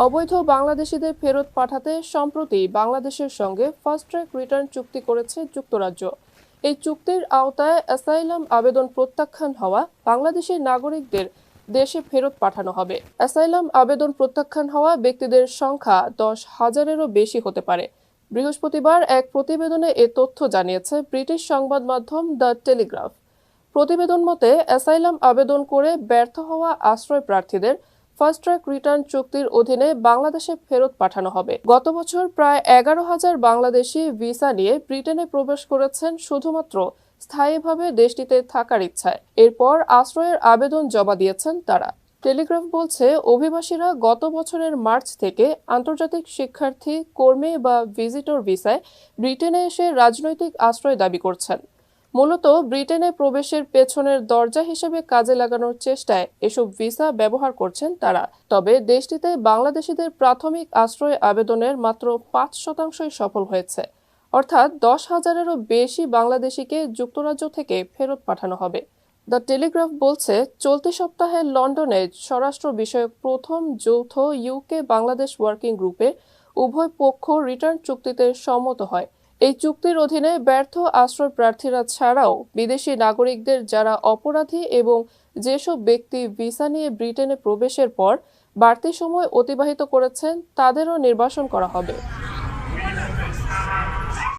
অবৈধ বাংলাদেশিদের ফেরত পাঠাতে সম্প্রতি বাংলাদেশের সঙ্গে ফাস্ট ট্র্যাক রিটার্ন চুক্তি করেছে যুক্তরাজ্য। এই চুক্তির আওতায় অ্যাসাইলাম আবেদন প্রত্যাখ্যান হওয়া বাংলাদেশি নাগরিকদের দেশে ফেরত পাঠানো হবে। অ্যাসাইলাম আবেদন প্রত্যাখ্যান হওয়া ব্যক্তিদের সংখ্যা 10,000-এরও বেশি হতে পারে। বৃহস্পতিবার এক প্রতিবেদনে এ তথ্য জানিয়েছে ব্রিটিশ সংবাদ মাধ্যম দ্য টেলিগ্রাফ। প্রতিবেদন মতে অ্যাসাইলাম আবেদন করে ব্যর্থ হওয়া আশ্রয় প্রার্থীদের ফাস্ট ট্র্যাক রিটার্ন চুক্তির অধীনে বাংলাদেশে ফেরত পাঠানো হবে। গত বছর প্রায় 11,000 বাংলাদেশি ভিসা নিয়ে ব্রিটেনে প্রবেশ করেছেন শুধুমাত্র স্থায়ীভাবে দেশটিতে থাকার ইচ্ছায়। এরপর আশ্রয়ের আবেদন জমা দিয়েছেন তারা। টেলিগ্রাফ বলছে, অভিবাসীরা গত বছরের মার্চ থেকে আন্তর্জাতিক শিক্ষার্থী, কর্মী বা ভিজিটর ভিসায় ব্রিটেনে এসে রাজনৈতিক আশ্রয় দাবি করছেন। মূলত ব্রিটেনে প্রবেশের পেছনের দরজা হিসেবে কাজে লাগানোর চেষ্টায় এসব ভিসা ব্যবহার করছেন তারা। তবে দেশটিতে বাংলাদেশিদের প্রাথমিক আশ্রয় আবেদনের মাত্র 5%ই সফল হয়েছে। অর্থাৎ 10,000-এরও বেশি বাংলাদেশিকে যুক্তরাজ্য থেকে ফেরত পাঠানো হবে। দ্য টেলিগ্রাফ বলছে, চলতি সপ্তাহে লন্ডনে স্বরাষ্ট্র বিষয়ক প্রথম যৌথ ইউকে বাংলাদেশ ওয়ার্কিং গ্রুপে উভয় পক্ষ রিটার্ন চুক্তিতে সম্মত হয়। এই চুক্তির অধীনে ব্যর্থ আশ্রয় প্রার্থীরা ছাড়াও বিদেশি নাগরিকদের যারা অপরাধী এবং যেসব ব্যক্তি ভিসা নিয়ে ব্রিটেনে প্রবেশের পর বাড়তি সময় অতিবাহিত করেছেন তাদেরও নির্বাসন করা হবে।